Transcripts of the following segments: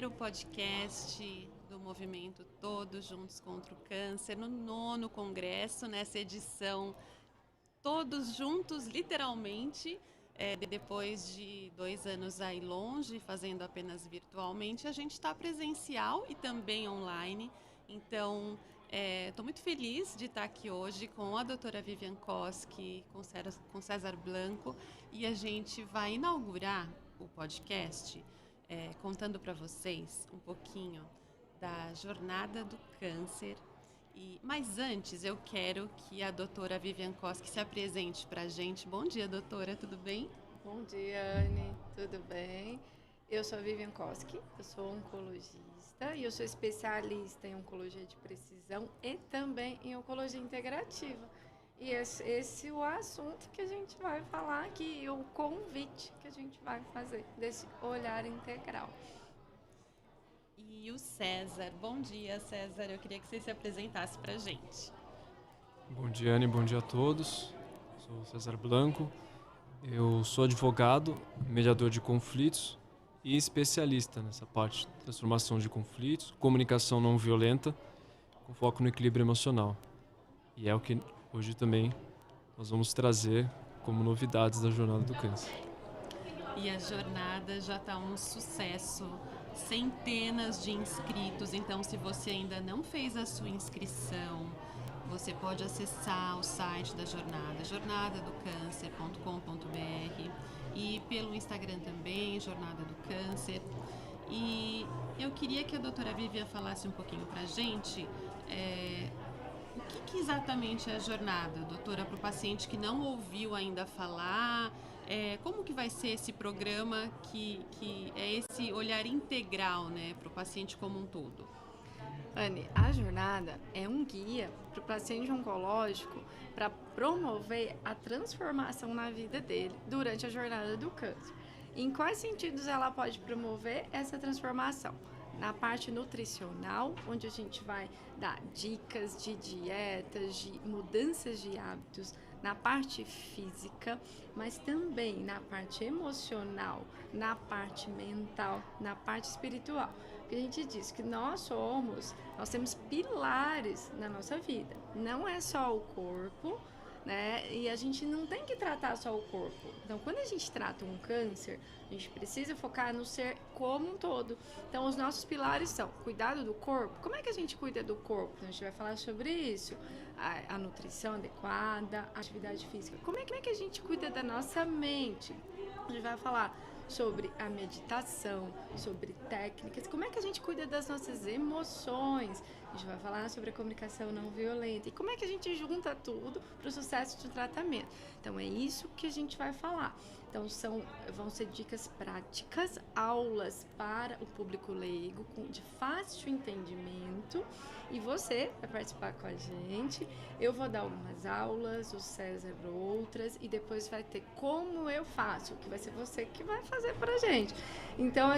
primeiro podcast do movimento Todos Juntos contra o Câncer, no 9º congresso, nessa edição Todos Juntos, literalmente. Depois de 2 anos aí longe, fazendo apenas virtualmente, a gente está presencial e também online. Então, estou muito feliz de estar aqui hoje com a doutora Vivian Koski, com César Blanco, e a gente vai inaugurar o podcast contando para vocês um pouquinho da jornada do câncer. Mas antes, eu quero que a doutora Vivian Koski se apresente para a gente. Bom dia, doutora, tudo bem? Bom dia, Anne, tudo bem? Eu sou a Vivian Koski, eu sou oncologista e eu sou especialista em oncologia de precisão e também em oncologia integrativa. E esse é o assunto que a gente vai falar aqui, o convite que a gente vai fazer desse olhar integral. E o César, bom dia, César, eu queria que você se apresentasse para a gente. Bom dia, Anne, bom dia a todos. Sou o César Blanco, eu sou advogado, mediador de conflitos e especialista nessa parte de transformação de conflitos, comunicação não violenta, com foco no equilíbrio emocional. E é o que hoje também nós vamos trazer como novidades da Jornada do Câncer. E a jornada já está um sucesso, centenas de inscritos, então se você ainda não fez a sua inscrição, você pode acessar o site da jornada, jornadadocancer.com.br, e pelo Instagram também, Jornada do Câncer. E eu queria que a doutora Vivian falasse um pouquinho para a gente o que exatamente é a jornada, doutora, para o paciente que não ouviu ainda falar. Como que vai ser esse programa que é esse olhar integral, né, para o paciente como um todo? Anne, a jornada é um guia para o paciente oncológico para promover a transformação na vida dele durante a jornada do câncer. Em quais sentidos ela pode promover essa transformação? Na parte nutricional, onde a gente vai dar dicas de dietas, de mudanças de hábitos, na parte física, mas também na parte emocional, na parte mental, na parte espiritual. Porque a gente diz que nós temos pilares na nossa vida. Não é só o corpo, né? E a gente não tem que tratar só o corpo. Então, quando a gente trata um câncer, a gente precisa focar no ser como um todo. Então, os nossos pilares são cuidado do corpo. Como é que a gente cuida do corpo? Então, a gente vai falar sobre isso. A nutrição adequada, a atividade física. Como é que a gente cuida da nossa mente? A gente vai falar sobre a meditação, sobre técnicas, como é que a gente cuida das nossas emoções. A gente vai falar sobre a comunicação não violenta e como é que a gente junta tudo para o sucesso do tratamento. Então, é isso que a gente vai falar. Então, vão ser dicas práticas, aulas para o público leigo, de fácil entendimento. E você vai participar com a gente. Eu vou dar algumas aulas, o César outras, e depois vai ter como eu faço, que vai ser você que vai fazer pra gente. Então,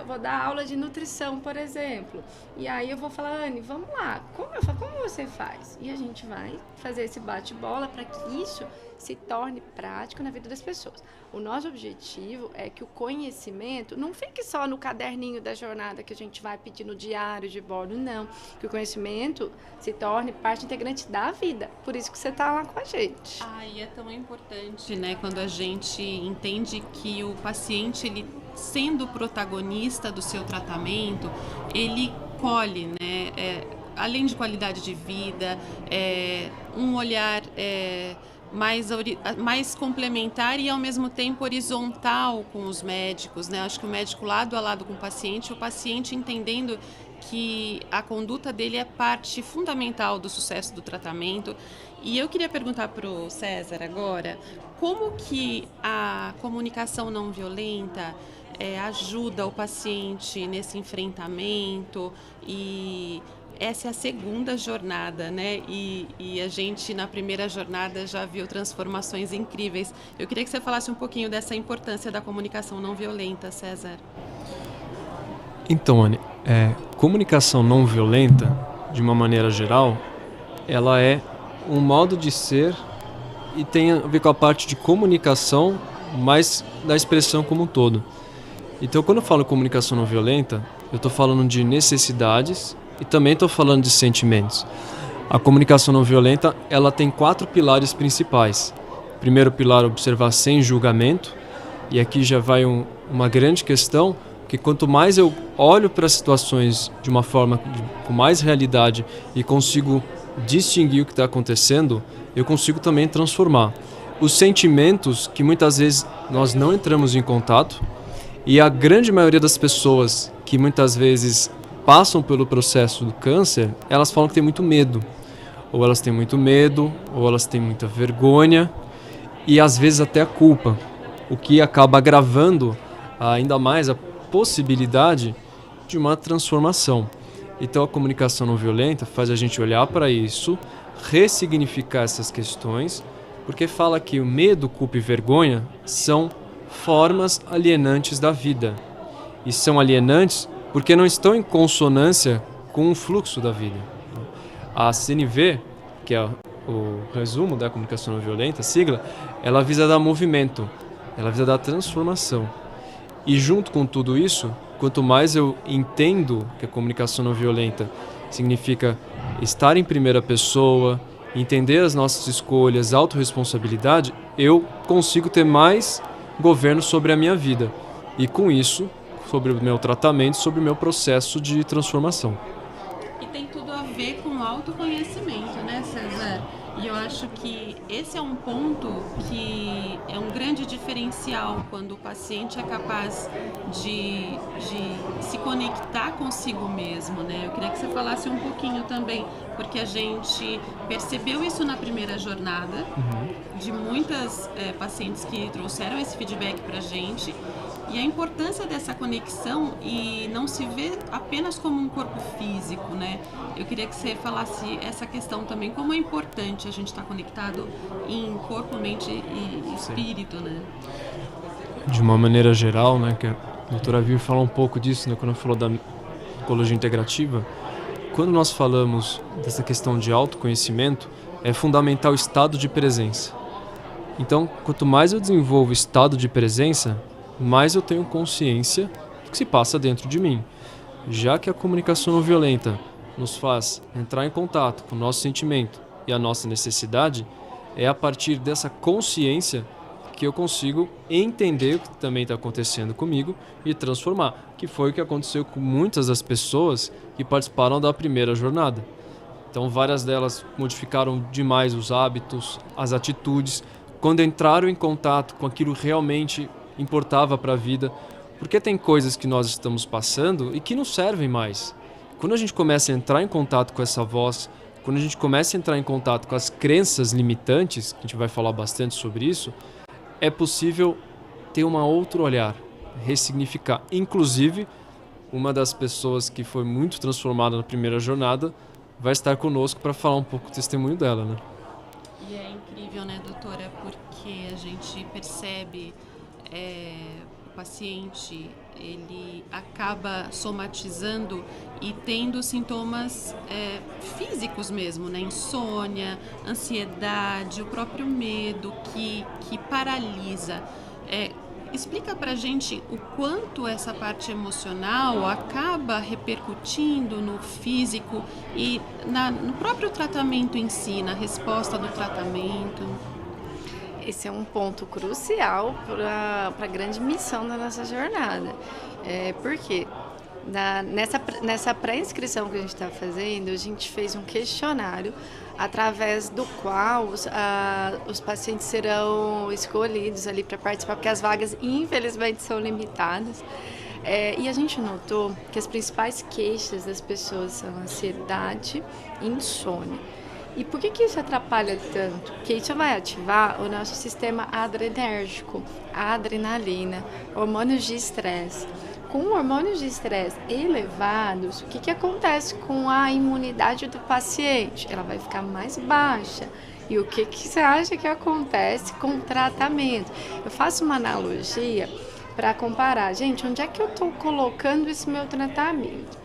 vou dar aula de nutrição, por exemplo. E aí eu vou falar, Anne, vamos lá, como você faz? E a gente vai fazer esse bate-bola para que isso se torne prático na vida das pessoas. O nosso objetivo é que o conhecimento não fique só no caderninho da jornada que a gente vai pedir no diário de bordo, não. Que o conhecimento se torne parte integrante da vida. Por isso que você está lá com a gente. E é tão importante, né, quando a gente entende que o paciente, ele sendo protagonista do seu tratamento, ele colhe, né, além de qualidade de vida, um olhar mais complementar e ao mesmo tempo horizontal com os médicos, né? Acho que o médico lado a lado com o paciente entendendo que a conduta dele é parte fundamental do sucesso do tratamento. E eu queria perguntar para o César agora, como que a comunicação não violenta ajuda o paciente nesse enfrentamento? E essa é a segunda jornada, né? E a gente, na primeira jornada, já viu transformações incríveis. Eu queria que você falasse um pouquinho dessa importância da comunicação não violenta, César. Então, Anne, comunicação não violenta, de uma maneira geral, ela é um modo de ser e tem a ver com a parte de comunicação, mais da expressão como um todo. Então, quando eu falo comunicação não violenta, eu estou falando de necessidades e também estou falando de sentimentos. A comunicação não violenta, ela tem 4 pilares principais. Primeiro pilar, observar sem julgamento. E aqui já vai uma grande questão, que quanto mais eu olho para as situações de uma forma com mais realidade e consigo distinguir o que está acontecendo, eu consigo também transformar. Os sentimentos, que muitas vezes nós não entramos em contato, e a grande maioria das pessoas que muitas vezes passam pelo processo do câncer, elas falam que tem muito medo. Ou elas têm muito medo, ou elas têm muita vergonha, e às vezes até a culpa, o que acaba agravando ainda mais a possibilidade de uma transformação. Então a comunicação não violenta faz a gente olhar para isso, ressignificar essas questões, porque fala que o medo, culpa e vergonha são formas alienantes da vida. E são alienantes porque não estão em consonância com o fluxo da vida. A CNV, que é o resumo da comunicação não violenta, a sigla, ela visa dar movimento, ela visa dar transformação. E junto com tudo isso, quanto mais eu entendo que a comunicação não violenta significa estar em primeira pessoa, entender as nossas escolhas, autorresponsabilidade, eu consigo ter mais governo sobre a minha vida. E com isso, sobre o meu tratamento, sobre o meu processo de transformação. E tem tudo a ver com autoconhecimento, né, César? E eu acho que esse é um ponto que é um grande diferencial quando o paciente é capaz de se conectar consigo mesmo, né? Eu queria que você falasse um pouquinho também, porque a gente percebeu isso na primeira jornada, de muitas pacientes que trouxeram esse feedback pra gente, e a importância dessa conexão e não se ver apenas como um corpo físico, né? Eu queria que você falasse essa questão também, como é importante a gente estar conectado em corpo, mente e espírito, né? De uma maneira geral, né, que a doutora Vir falou um pouco disso, né, quando falou da psicologia integrativa, quando nós falamos dessa questão de autoconhecimento, é fundamental o estado de presença. Então, quanto mais eu desenvolvo o estado de presença, mais eu tenho consciência do que se passa dentro de mim. Já que a comunicação não violenta nos faz entrar em contato com o nosso sentimento e a nossa necessidade, é a partir dessa consciência que eu consigo entender o que também está acontecendo comigo e transformar, que foi o que aconteceu com muitas das pessoas que participaram da primeira jornada. Então, várias delas modificaram demais os hábitos, as atitudes, quando entraram em contato com aquilo que realmente importava para a vida, porque tem coisas que nós estamos passando e que não servem mais. Quando a gente começa a entrar em contato com essa voz, quando a gente começa a entrar em contato com as crenças limitantes, que a gente vai falar bastante sobre isso, é possível ter um outro olhar, ressignificar. Inclusive, uma das pessoas que foi muito transformada na primeira jornada vai estar conosco para falar um pouco do testemunho dela, né? E é incrível, né, doutora, porque a gente percebe o paciente, ele acaba somatizando e tendo sintomas físicos mesmo, né? Insônia, ansiedade, o próprio medo que paralisa. Explica pra gente o quanto essa parte emocional acaba repercutindo no físico e no próprio tratamento em si, na resposta do tratamento. Esse é um ponto crucial para a grande missão da nossa jornada. Porque nessa pré-inscrição que a gente está fazendo, a gente fez um questionário através do qual os pacientes serão escolhidos ali para participar, porque as vagas, infelizmente, são limitadas. E a gente notou que as principais queixas das pessoas são ansiedade e insônia. E por que isso atrapalha tanto? Porque isso vai ativar o nosso sistema adrenérgico, a adrenalina, hormônios de estresse. Com hormônios de estresse elevados, o que acontece com a imunidade do paciente? Ela vai ficar mais baixa. E o que você acha que acontece com o tratamento? Eu faço uma analogia para comparar. Gente, onde é que eu estou colocando esse meu tratamento?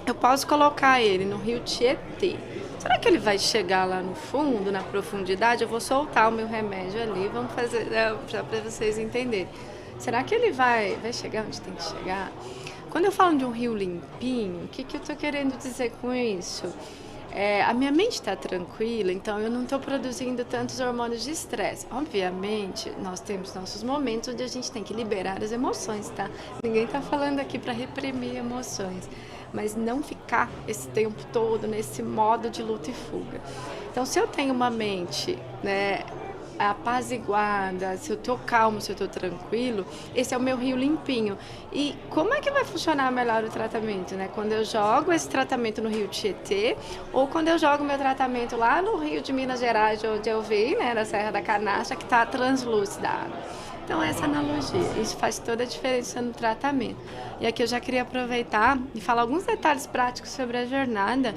Eu posso colocar ele no rio Tietê. Será que ele vai chegar lá no fundo, na profundidade? Eu vou soltar o meu remédio ali, vamos fazer para vocês entenderem. será que ele vai chegar onde tem que chegar? Quando eu falo de um rio limpinho, o que eu estou querendo dizer com isso? A minha mente está tranquila, então eu não estou produzindo tantos hormônios de estresse. Obviamente, nós temos nossos momentos onde a gente tem que liberar as emoções, tá? Ninguém está falando aqui para reprimir emoções, mas não ficar esse tempo todo nesse modo de luta e fuga. Então, se eu tenho uma mente, né, apaziguada, se eu estou calmo, se eu estou tranquilo, esse é o meu rio limpinho. E como é que vai funcionar melhor o tratamento, né? Quando eu jogo esse tratamento no rio Tietê ou quando eu jogo meu tratamento lá no rio de Minas Gerais, onde eu vi, né, na Serra da Canastra, que está translúcida a água. Então, essa analogia, isso faz toda a diferença no tratamento. E aqui eu já queria aproveitar e falar alguns detalhes práticos sobre a jornada.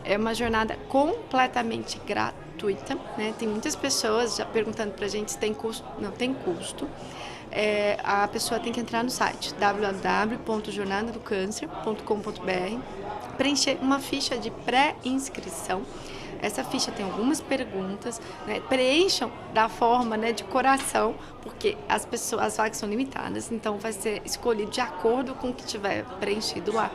É uma jornada completamente gratuita, né? Tem muitas pessoas já perguntando pra gente se tem custo. Não tem custo. A pessoa tem que entrar no site www.jornadadocancer.com.br, preencher uma ficha de pré-inscrição. Essa ficha tem algumas perguntas, né? Preencham da forma, né, de coração, porque as vagas são limitadas, então vai ser escolhido de acordo com o que tiver preenchido lá.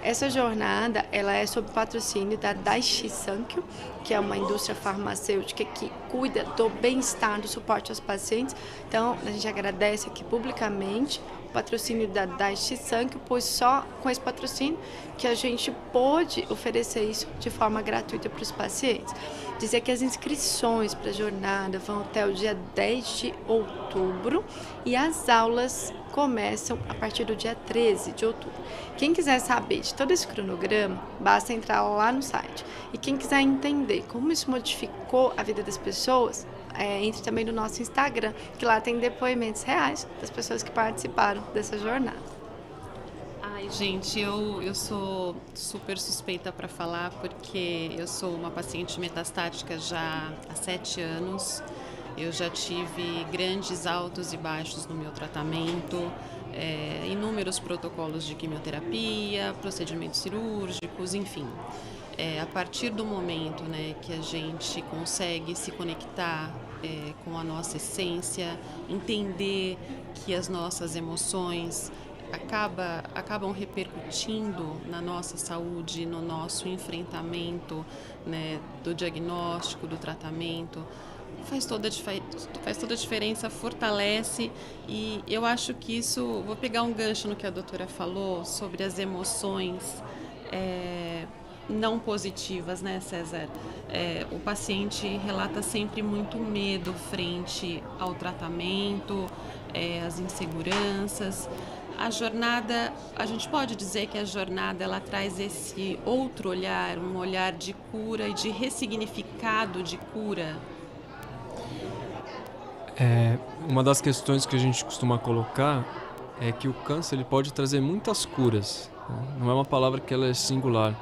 Essa jornada, ela é sob patrocínio da Daiichi Sankyo, que é uma indústria farmacêutica que cuida do bem-estar, do suporte aos pacientes. Então, a gente agradece aqui publicamente o patrocínio da Daiichi Sankyo, pois só com esse patrocínio que a gente pôde oferecer isso de forma gratuita para os pacientes. Dizer que as inscrições para a jornada vão até o dia 10 de outubro e as aulas começam a partir do dia 13 de outubro. Quem quiser saber de todo esse cronograma, basta entrar lá no site. E quem quiser entender como isso modificou a vida das pessoas, entre também no nosso Instagram, que lá tem depoimentos reais das pessoas que participaram dessa jornada. Ai, gente, eu sou super suspeita para falar, porque eu sou uma paciente metastática já há 7 anos. Eu já tive grandes altos e baixos no meu tratamento, inúmeros protocolos de quimioterapia, procedimentos cirúrgicos, enfim. A partir do momento, né, que a gente consegue se conectar com a nossa essência, entender que as nossas emoções acabam repercutindo na nossa saúde, no nosso enfrentamento, né, do diagnóstico, do tratamento, faz toda a diferença, fortalece. E eu acho que isso, vou pegar um gancho no que a doutora falou sobre as emoções não positivas, né, César? O paciente relata sempre muito medo frente ao tratamento, as inseguranças. A jornada, a gente pode dizer que a jornada ela traz esse outro olhar, um olhar de cura e de ressignificado de cura. Uma das questões que a gente costuma colocar é que o câncer ele pode trazer muitas curas. Não é uma palavra que ela é singular,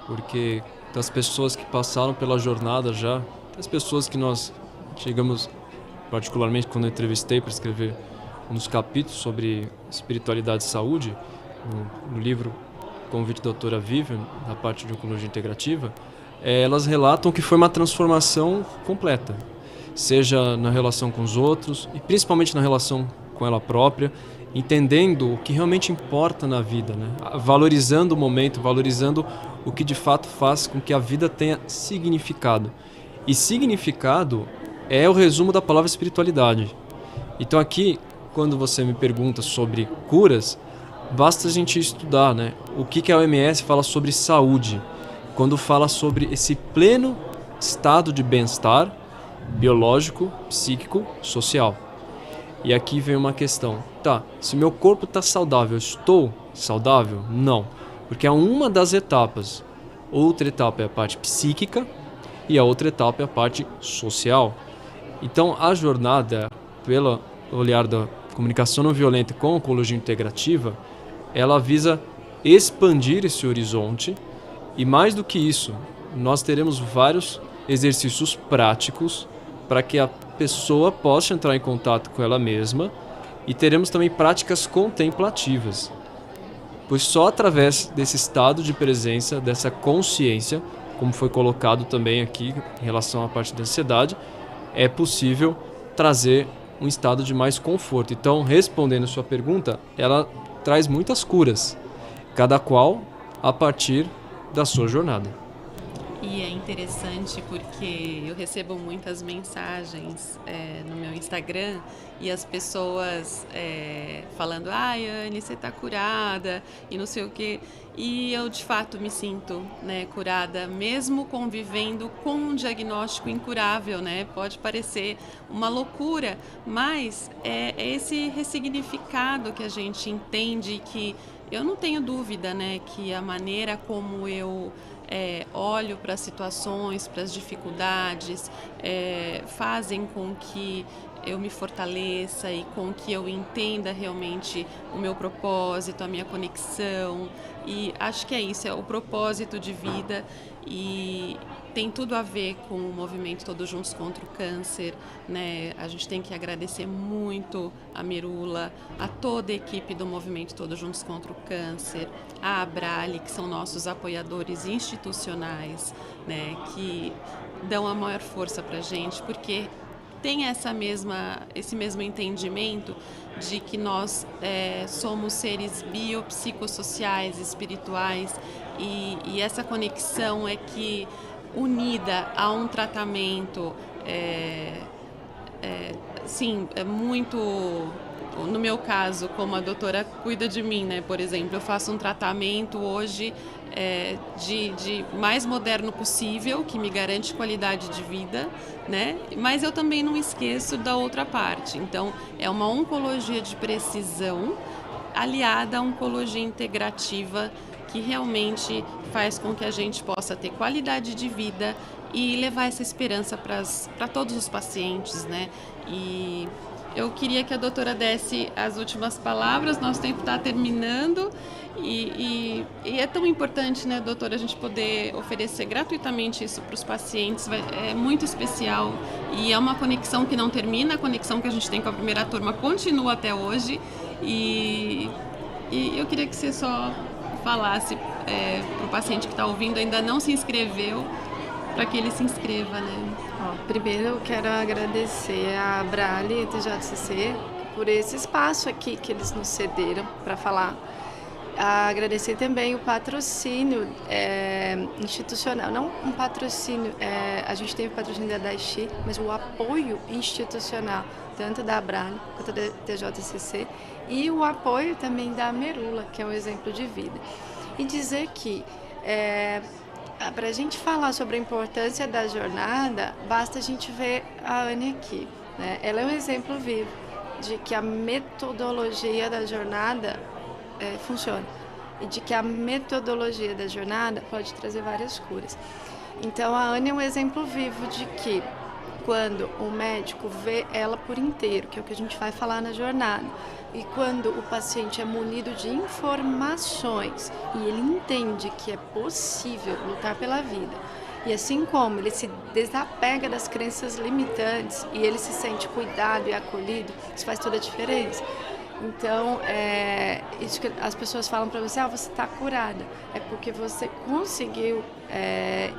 porque das pessoas que passaram pela jornada já, das pessoas que nós chegamos, particularmente quando eu entrevistei para escrever um dos capítulos sobre espiritualidade e saúde, no livro Convite da Doutora Vivian, na parte de oncologia integrativa, elas relatam que foi uma transformação completa, seja na relação com os outros e principalmente na relação com ela própria, entendendo o que realmente importa na vida, né? Valorizando o momento, valorizando o que de fato faz com que a vida tenha significado. E significado é o resumo da palavra espiritualidade. Então aqui, quando você me pergunta sobre curas, basta a gente estudar, né? O que a OMS fala sobre saúde, quando fala sobre esse pleno estado de bem-estar biológico, psíquico, social. E aqui vem uma questão. Tá, se meu corpo está saudável, eu estou saudável? Não, porque é uma das etapas. Outra etapa é a parte psíquica e a outra etapa é a parte social. Então, a jornada, pelo olhar da comunicação não violenta com a oncologia integrativa, ela visa expandir esse horizonte e, mais do que isso, nós teremos vários exercícios práticos para que a pessoa possa entrar em contato com ela mesma e teremos também práticas contemplativas, pois só através desse estado de presença, dessa consciência, como foi colocado também aqui em relação à parte da ansiedade, é possível trazer um estado de mais conforto. Então, respondendo a sua pergunta, ela traz muitas curas, cada qual a partir da sua jornada. E é interessante porque eu recebo muitas mensagens no meu Instagram e as pessoas falando: ai, Anne, você está curada e não sei o quê. E eu de fato me sinto, né, curada, mesmo convivendo com um diagnóstico incurável, né? Pode parecer uma loucura, mas é esse ressignificado que a gente entende, que eu não tenho dúvida, né, que a maneira como eu olho para as situações, para as dificuldades, fazem com que eu me fortaleça e com que eu entenda realmente o meu propósito, a minha conexão. E acho que é isso, é o propósito de vida, e tem tudo a ver com o movimento Todos Juntos contra o Câncer, né? A gente tem que agradecer muito a Merula, a toda a equipe do movimento Todos Juntos contra o Câncer, a Abrale, que são nossos apoiadores institucionais, né? Que dão a maior força para a gente, porque tem esse mesmo entendimento de que nós somos seres biopsicossociais, espirituais, e essa conexão é que, unida a um tratamento, sim, é muito... No meu caso, como a doutora cuida de mim, né? Por exemplo, eu faço um tratamento hoje de mais moderno possível, que me garante qualidade de vida, né? Mas eu também não esqueço da outra parte. Então, é uma oncologia de precisão aliada à oncologia integrativa, que realmente faz com que a gente possa ter qualidade de vida e levar essa esperança para todos os pacientes, né? E eu queria que a doutora desse as últimas palavras, nosso tempo está terminando, e é tão importante, né, doutora, a gente poder oferecer gratuitamente isso para os pacientes, é muito especial, e é uma conexão que não termina, a conexão que a gente tem com a primeira turma continua até hoje, e eu queria que você só falasse para o paciente que está ouvindo, ainda não se inscreveu, para que ele se inscreva, né? Primeiro eu quero agradecer a Abrale e a TJCC por esse espaço aqui que eles nos cederam para falar. Agradecer também o patrocínio institucional, não um patrocínio, a gente teve o patrocínio da Daichi, mas o apoio institucional, tanto da Abrale quanto da TJCC, e o apoio também da Merula, que é um exemplo de vida. E dizer que para a gente falar sobre a importância da jornada, basta a gente ver a Anne aqui, né? Ela é um exemplo vivo de que a metodologia da jornada funciona, e de que a metodologia da jornada pode trazer várias curas. Então, a Anne é um exemplo vivo de que quando o médico vê ela por inteiro, que é o que a gente vai falar na jornada, e quando o paciente é munido de informações e ele entende que é possível lutar pela vida, e assim como ele se desapega das crenças limitantes e ele se sente cuidado e acolhido, isso faz toda a diferença. Então, isso que as pessoas falam para você, você está curada, é porque você conseguiu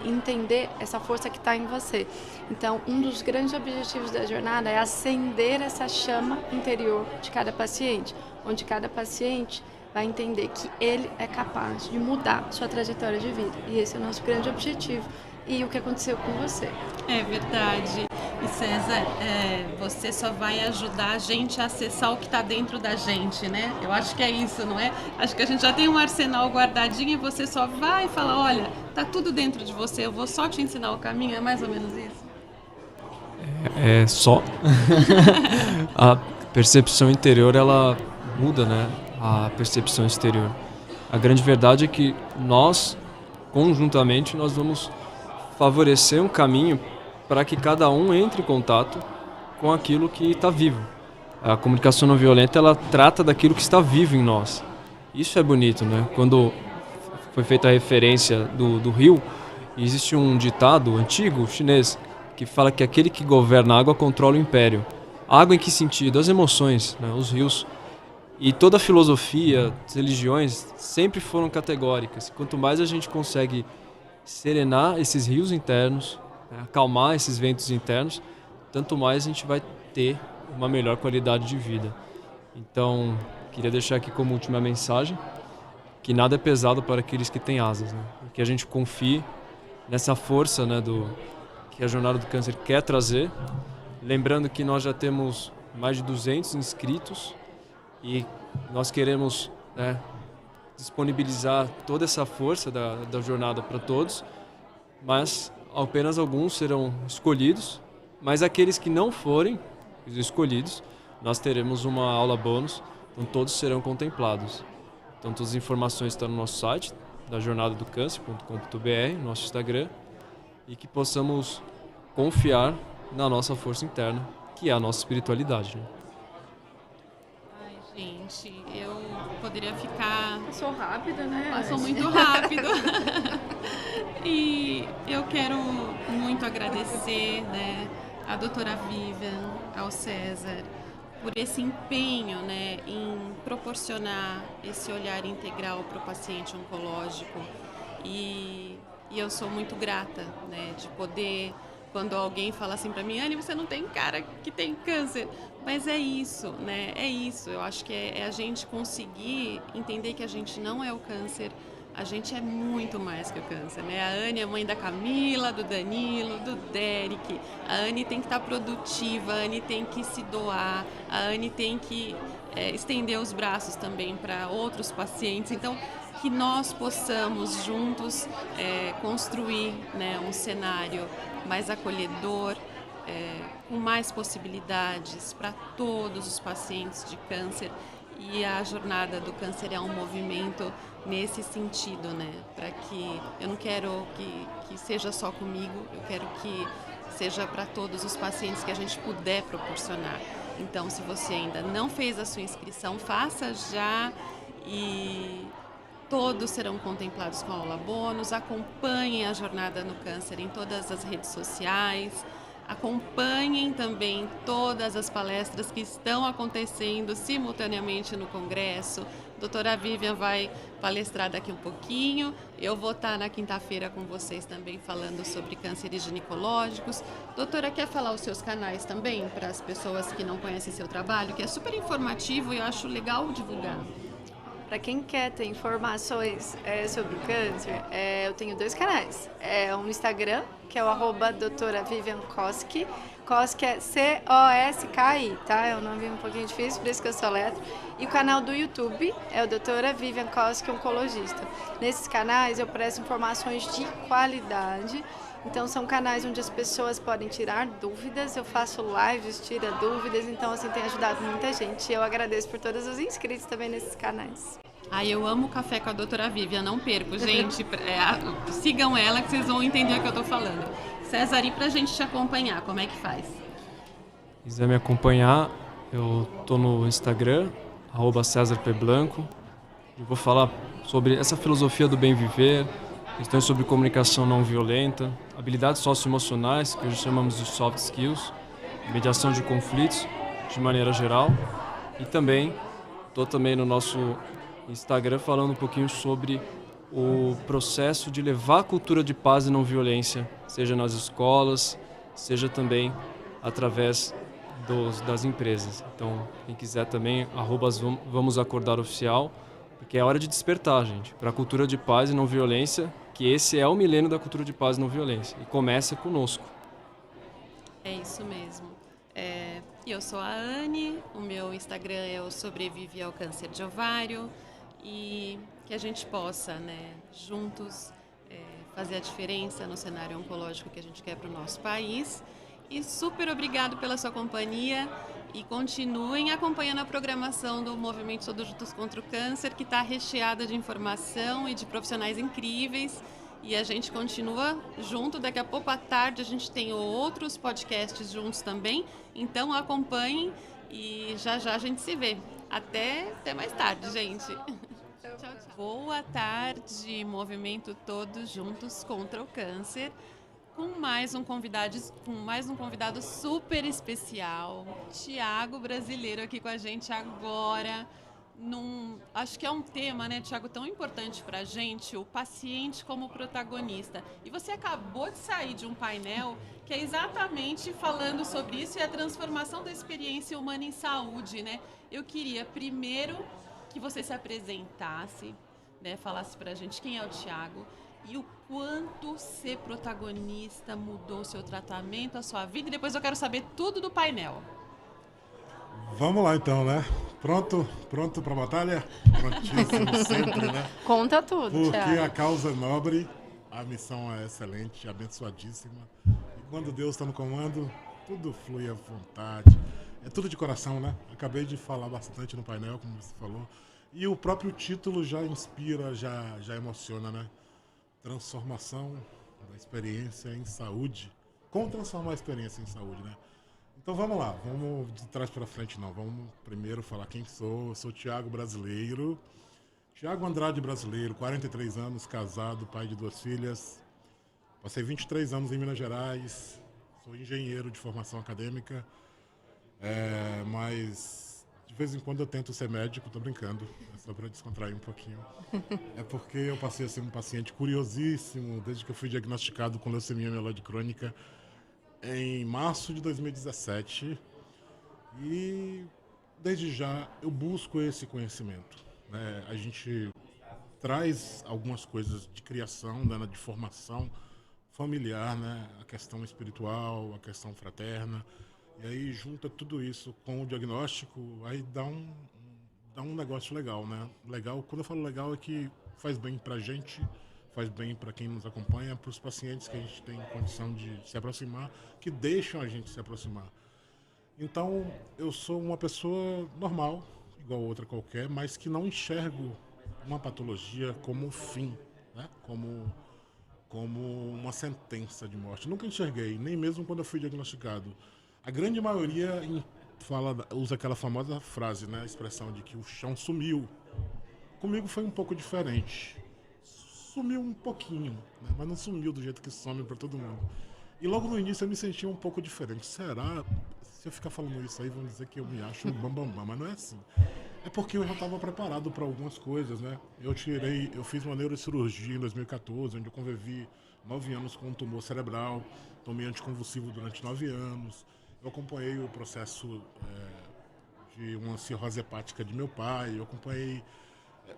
entender essa força que está em você. Então, um dos grandes objetivos da jornada é acender essa chama interior de cada paciente, onde cada paciente vai entender que ele é capaz de mudar sua trajetória de vida. E esse é o nosso grande objetivo. E o que aconteceu com você. É verdade. E César, você só vai ajudar a gente a acessar o que está dentro da gente, né? Eu acho que é isso, não é? Acho que a gente já tem um arsenal guardadinho e você só vai falar, olha, tá tudo dentro de você, eu vou só te ensinar o caminho, é mais ou menos isso? Só. A percepção interior, ela muda, né? A percepção exterior. A grande verdade é que nós, conjuntamente, nós vamos favorecer um caminho para que cada um entre em contato com aquilo que está vivo. A comunicação não violenta, ela trata daquilo que está vivo em nós. Isso é bonito, né? Quando foi feita a referência do rio, existe um ditado antigo chinês que fala que aquele que governa a água controla o império. A água em que sentido? As emoções, né? Os rios. E toda a filosofia, as religiões sempre foram categóricas. Quanto mais a gente consegue serenar esses rios internos, acalmar esses ventos internos, tanto mais a gente vai ter uma melhor qualidade de vida. Então, queria deixar aqui como última mensagem que nada é pesado para aqueles que têm asas, né? Que a gente confie nessa força, né, que a Jornada do Câncer quer trazer. Lembrando que nós já temos mais de 200 inscritos e nós queremos, né, disponibilizar toda essa força da jornada para todos, mas apenas alguns serão escolhidos, mas aqueles que não forem os escolhidos, nós teremos uma aula bônus, então todos serão contemplados. Então todas as informações estão no nosso site, da jornadadocancер.com.br, nosso Instagram, e que possamos confiar na nossa força interna, que é a nossa espiritualidade, né? Ai, gente, eu poderia ficar... Passou rápido, né? Passou muito rápido. E eu quero muito agradecer, né, à doutora Vivian, ao César, por esse empenho, né, em proporcionar esse olhar integral para o paciente oncológico. E eu sou muito grata, né, de poder, quando alguém fala assim para mim, Anny, você não tem cara que tem câncer. Mas é isso, né? É isso. Eu acho que é a gente conseguir entender que a gente não é o câncer, a gente é muito mais que o câncer, né? A Anny é mãe da Camila, do Danilo, do Derek. A Anny tem que estar produtiva, a Anny tem que se doar, a Anny tem que estender os braços também para outros pacientes. Então, que nós possamos juntos construir, né, um cenário mais acolhedor, com mais possibilidades para todos os pacientes de câncer. E a Jornada do Câncer é um movimento nesse sentido, né? Para que eu não quero que seja só comigo, eu quero que seja para todos os pacientes que a gente puder proporcionar. Então, se você ainda não fez a sua inscrição, faça já, e todos serão contemplados com aula bônus. Acompanhem a Jornada no Câncer em todas as redes sociais. Acompanhem também todas as palestras que estão acontecendo simultaneamente no Congresso. A doutora Vivian vai palestrar daqui um pouquinho. Eu vou estar na quinta-feira com vocês também falando sobre cânceres ginecológicos. Doutora, quer falar os seus canais também para as pessoas que não conhecem seu trabalho, que é super informativo e eu acho legal divulgar? Para quem quer ter informações sobre o câncer, eu tenho 2 canais. Um no Instagram, que é o @doutora Vivian Koski. Koski é Koski, tá? É um nome um pouquinho difícil, por isso que eu soletro. E o canal do YouTube é o doutora Vivian Koski, oncologista. Nesses canais eu presto informações de qualidade. Então são canais onde as pessoas podem tirar dúvidas, eu faço lives, tiro dúvidas, então assim tem ajudado muita gente. Eu agradeço por todos os inscritos também nesses canais. Eu amo o Café com a doutora Vivian, não perco, gente. Sigam ela que vocês vão entender o que eu tô falando. César, e pra gente te acompanhar, como é que faz? Se quiser me acompanhar, eu tô no Instagram, @CésarPBlanco. Eu vou falar sobre essa filosofia do bem viver, questões sobre comunicação não violenta, habilidades socioemocionais, que hoje chamamos de soft skills, mediação de conflitos de maneira geral. E também estou no nosso Instagram falando um pouquinho sobre o processo de levar a cultura de paz e não violência, seja nas escolas, seja também através das empresas. Então, quem quiser também, @VamosAcordarOficial, porque é hora de despertar, gente, para a cultura de paz e não violência, que esse é o milênio da cultura de paz e não violência. E começa conosco. É isso mesmo. Eu sou a Anny, o meu Instagram é o Sobrevive ao Câncer de Ovário, e que a gente possa, né, juntos fazer a diferença no cenário oncológico que a gente quer para o nosso país. E super obrigado pela sua companhia. E continuem acompanhando a programação do Movimento Todos Juntos contra o Câncer, que está recheada de informação e de profissionais incríveis. E a gente continua junto. Daqui a pouco à tarde a gente tem outros podcasts juntos também. Então acompanhem e já já a gente se vê. Até mais tarde, gente. Tchau, tchau. Boa tarde, Movimento Todos Juntos contra o Câncer. Com mais um convidado super especial, Tiago Brasileiro aqui com a gente agora. acho que é um tema, né, Tiago, tão importante para a gente, o paciente como protagonista. E você acabou de sair de um painel que é exatamente falando sobre isso e a transformação da experiência humana em saúde, né? Eu queria primeiro que você se apresentasse, né, falasse para a gente quem é o Tiago e o quanto ser protagonista mudou o seu tratamento, a sua vida. E depois eu quero saber tudo do painel. Vamos lá então, né? Pronto para a batalha? Prontíssimo sempre, né? Conta tudo, Porque Thiago. a causa é nobre, a missão é excelente, abençoadíssima. E quando Deus está no comando, tudo flui à vontade. É tudo de coração, né? Acabei de falar bastante no painel, como você falou. E o próprio título já inspira, já emociona, né? Transformação da experiência em saúde. Como transformar a experiência em saúde, né? Então vamos lá, vamos de trás para frente não, vamos primeiro falar quem sou. Eu sou Tiago Brasileiro, Tiago Andrade Brasileiro, 43 anos, casado, pai de 2 filhas. Passei 23 anos em Minas Gerais, sou engenheiro de formação acadêmica, mas de vez em quando eu tento ser médico, tô brincando, é só para descontrair um pouquinho. É porque eu passei a ser um paciente curiosíssimo desde que eu fui diagnosticado com leucemia mieloide crônica em março de 2017 e desde já eu busco esse conhecimento, né? A gente traz algumas coisas de criação, né, de formação familiar, né, a questão espiritual, a questão fraterna, e aí junta tudo isso com o diagnóstico, aí dá um negócio legal, né? Legal, quando eu falo legal é que faz bem pra gente, faz bem para quem nos acompanha, para os pacientes que a gente tem condição de se aproximar, que deixam a gente se aproximar. Então, eu sou uma pessoa normal, igual outra qualquer, mas que não enxergo uma patologia como um fim, né? Como uma sentença de morte. Nunca enxerguei, nem mesmo quando eu fui diagnosticado. A grande maioria usa aquela famosa frase, né? A expressão de que o chão sumiu. Comigo foi um pouco diferente. Sumiu um pouquinho, né? Mas não sumiu do jeito que some para todo mundo. E logo no início eu me sentia um pouco diferente. Será? Se eu ficar falando isso aí, vão dizer que eu me acho um bambambam, mas não é assim. É porque eu já estava preparado para algumas coisas, né? Eu fiz uma neurocirurgia em 2014, onde eu convivi 9 anos com um tumor cerebral, tomei anticonvulsivo durante 9 anos, eu acompanhei o processo de uma cirrose hepática de meu pai, eu acompanhei.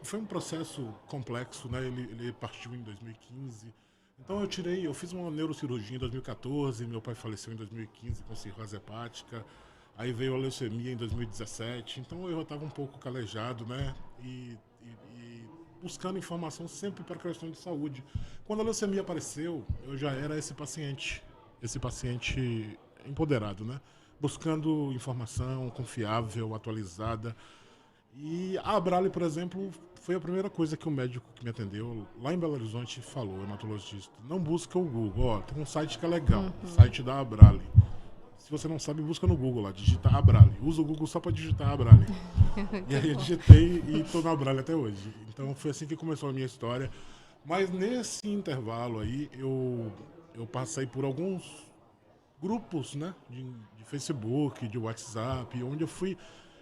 Foi um processo complexo, né? Ele partiu em 2015. Então eu fiz uma neurocirurgia em 2014, meu pai faleceu em 2015 com cirrose hepática, aí veio a leucemia em 2017, então eu já estava um pouco calejado, né? E buscando informação sempre para questão de saúde. Quando a leucemia apareceu, eu já era esse paciente empoderado, né? Buscando informação confiável, atualizada. E a Abrale, por exemplo, foi a primeira coisa que o médico que me atendeu lá em Belo Horizonte falou, hematologista. Não busca o Google, ó, tem um site que é legal, site da Abrale. Se você não sabe, busca no Google lá, digita Abrale. Usa o Google só para digitar Abrale. E aí eu digitei e tô na Abrale até hoje. Então foi assim que começou a minha história. Mas nesse intervalo aí, eu passei por alguns grupos, né, de Facebook, de WhatsApp, onde eu fui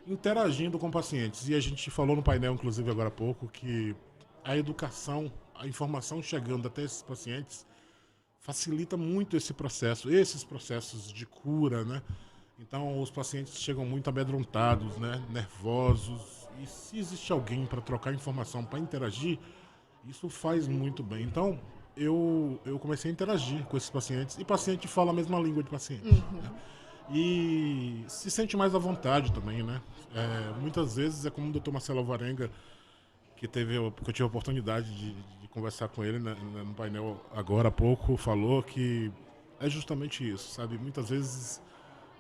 interagindo com pacientes. E a gente falou no painel, inclusive, agora há pouco, que a educação, a informação chegando até esses pacientes facilita muito esses processos de cura, né? Então, os pacientes chegam muito amedrontados, né, nervosos. E se existe alguém para trocar informação, para interagir, isso faz muito bem. Então, eu comecei a interagir com esses pacientes. E paciente fala a mesma língua de paciente. Né? E se sente mais à vontade também, né? Muitas vezes é como o Dr. Marcelo Alvarenga, que eu tive a oportunidade de conversar com ele no painel agora há pouco, falou que é justamente isso, sabe? Muitas vezes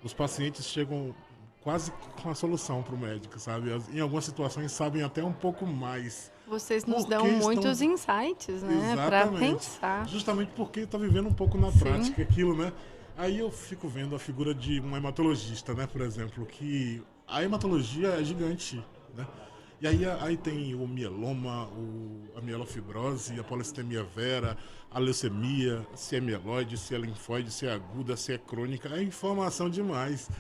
os pacientes chegam quase com a solução para o médico, sabe? Em algumas situações sabem até um pouco mais. Vocês nos dão muitos insights, né? Para pensar. Justamente porque está vivendo um pouco na prática aquilo, né? Aí eu fico vendo a figura de um hematologista, né, por exemplo, que a hematologia é gigante, né? E aí tem o mieloma, a mielofibrose, a polissemia vera, a leucemia, se é mieloide, se é linfóide, se é aguda, se é crônica, é informação demais.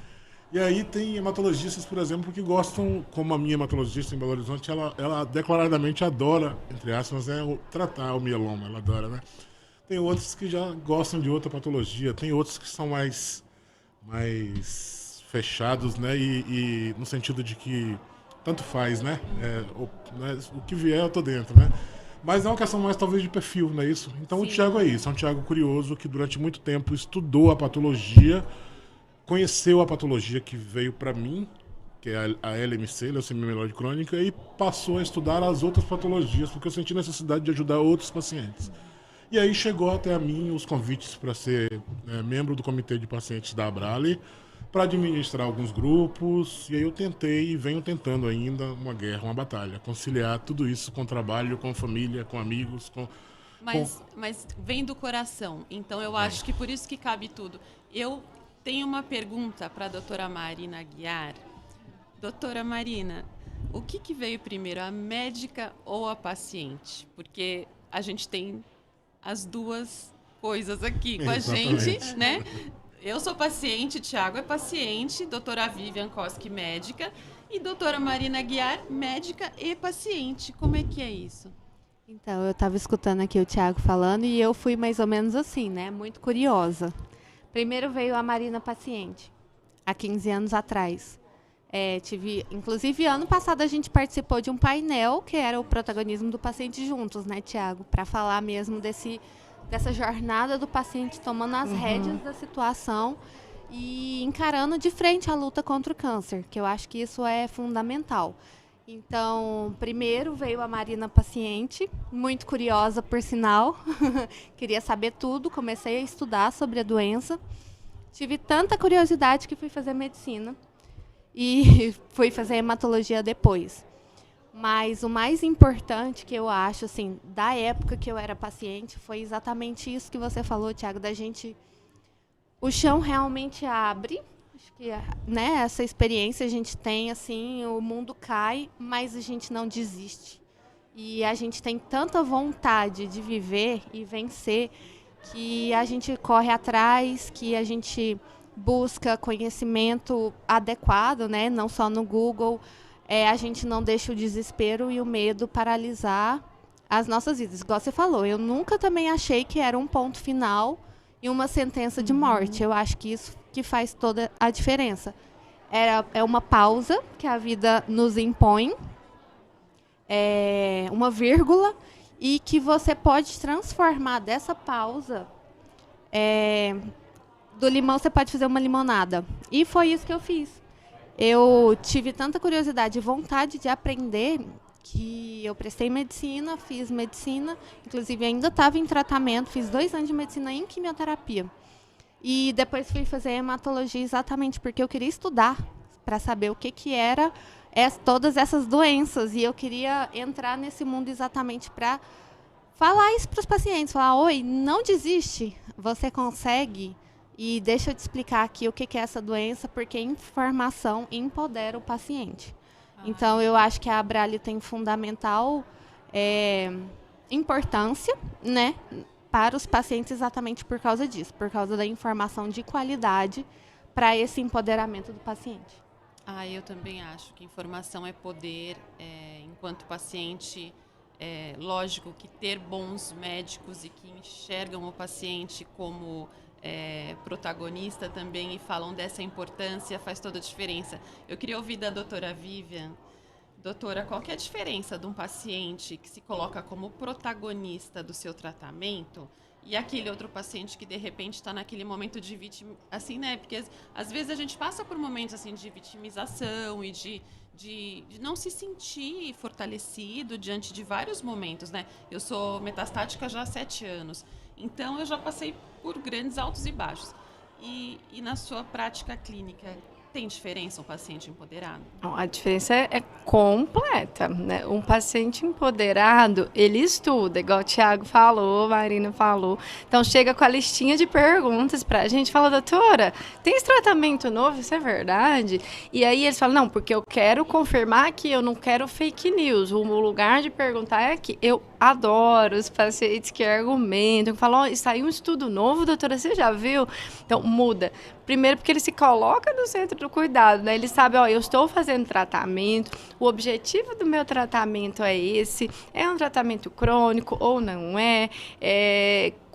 E aí tem hematologistas, por exemplo, que gostam, como a minha hematologista em Belo Horizonte, ela declaradamente adora, entre aspas, tratar o mieloma, ela adora, né? Tem outros que já gostam de outra patologia, tem outros que são mais fechados, né? E no sentido de que tanto faz, né? O que vier eu tô dentro, né? Mas é uma questão mais talvez de perfil, não é isso? Então o Thiago é isso, é um Thiago curioso que durante muito tempo estudou a patologia, conheceu a patologia que veio para mim, que é a LMC, leucemia mieloide crônica, e passou a estudar as outras patologias, porque eu senti necessidade de ajudar outros pacientes. E aí chegou até a mim os convites para ser membro do comitê de pacientes da Abrale, para administrar alguns grupos, e aí eu tentei e venho tentando ainda uma guerra, uma batalha, conciliar tudo isso com trabalho, com família, com amigos, Mas vem do coração, então eu acho que por isso que cabe tudo. Eu tenho uma pergunta para a doutora Marina Aguiar. Doutora Marina, o que veio primeiro, a médica ou a paciente? Porque a gente tem as duas coisas aqui com a gente, né? Eu sou paciente, Thiago é paciente, doutora Vivian Koski, médica, e doutora Marina Aguiar, médica e paciente. Como é que é isso? Então, eu estava escutando aqui o Thiago falando e eu fui mais ou menos assim, né? Muito curiosa. Primeiro veio a Marina paciente, há 15 anos atrás. Inclusive, ano passado a gente participou de um painel que era o protagonismo do paciente juntos, né, Thiago? Para falar mesmo dessa jornada do paciente tomando as rédeas da situação e encarando de frente a luta contra o câncer, que eu acho que isso é fundamental. Então, primeiro veio a Marina paciente, muito curiosa por sinal, queria saber tudo, comecei a estudar sobre a doença, tive tanta curiosidade que fui fazer medicina. E fui fazer hematologia depois. Mas o mais importante que eu acho, assim, da época que eu era paciente, foi exatamente isso que você falou, Thiago, da gente... O chão realmente abre, acho que, né, essa experiência a gente tem, assim, o mundo cai, mas a gente não desiste. E a gente tem tanta vontade de viver e vencer, que a gente corre atrás, que a gente... busca conhecimento adequado, né? Não só no Google. A gente não deixa o desespero e o medo paralisar as nossas vidas. Igual você falou, eu nunca também achei que era um ponto final e uma sentença de morte. Eu acho que isso que faz toda a diferença. É uma pausa que a vida nos impõe, uma vírgula, e que você pode transformar dessa pausa... do limão você pode fazer uma limonada. E foi isso que eu fiz. Eu tive tanta curiosidade e vontade de aprender que eu prestei medicina, fiz medicina, inclusive ainda estava em tratamento, fiz 2 anos de medicina em quimioterapia. E depois fui fazer hematologia exatamente porque eu queria estudar para saber o que era todas essas doenças. E eu queria entrar nesse mundo exatamente para falar isso para os pacientes. Falar, oi, não desiste, você consegue... E deixa eu te explicar aqui o que é essa doença, porque informação empodera o paciente. Então, eu acho que a Abrale tem fundamental importância, né, para os pacientes exatamente por causa disso, por causa da informação de qualidade para esse empoderamento do paciente. Eu também acho que informação é poder. Enquanto paciente, lógico que ter bons médicos e que enxergam o paciente como... protagonista também e falam dessa importância, faz toda a diferença. Eu queria ouvir da doutora Vivian. Doutora, qual que é a diferença de um paciente que se coloca como protagonista do seu tratamento e aquele outro paciente que de repente está naquele momento de assim, né? Porque às vezes a gente passa por momentos assim de vitimização e de não se sentir fortalecido diante de vários momentos, né? Eu sou metastática já há 7 anos. Então, eu já passei por grandes altos e baixos. E na sua prática clínica, tem diferença um paciente empoderado? A diferença é completa, né? Um paciente empoderado, ele estuda, igual o Thiago falou, a Marina falou. Então, chega com a listinha de perguntas pra gente, fala, doutora, tem esse tratamento novo? Isso é verdade? E aí eles falam, não, porque eu quero confirmar que eu não quero fake news. O lugar de perguntar é aqui. Eu adoro os pacientes que argumentam, que falam, saiu um estudo novo, doutora, você já viu? Então, muda. Primeiro porque ele se coloca no centro outro cuidado, né? Ele sabe, ó, eu estou fazendo tratamento, o objetivo do meu tratamento é esse, é um tratamento crônico ou não é,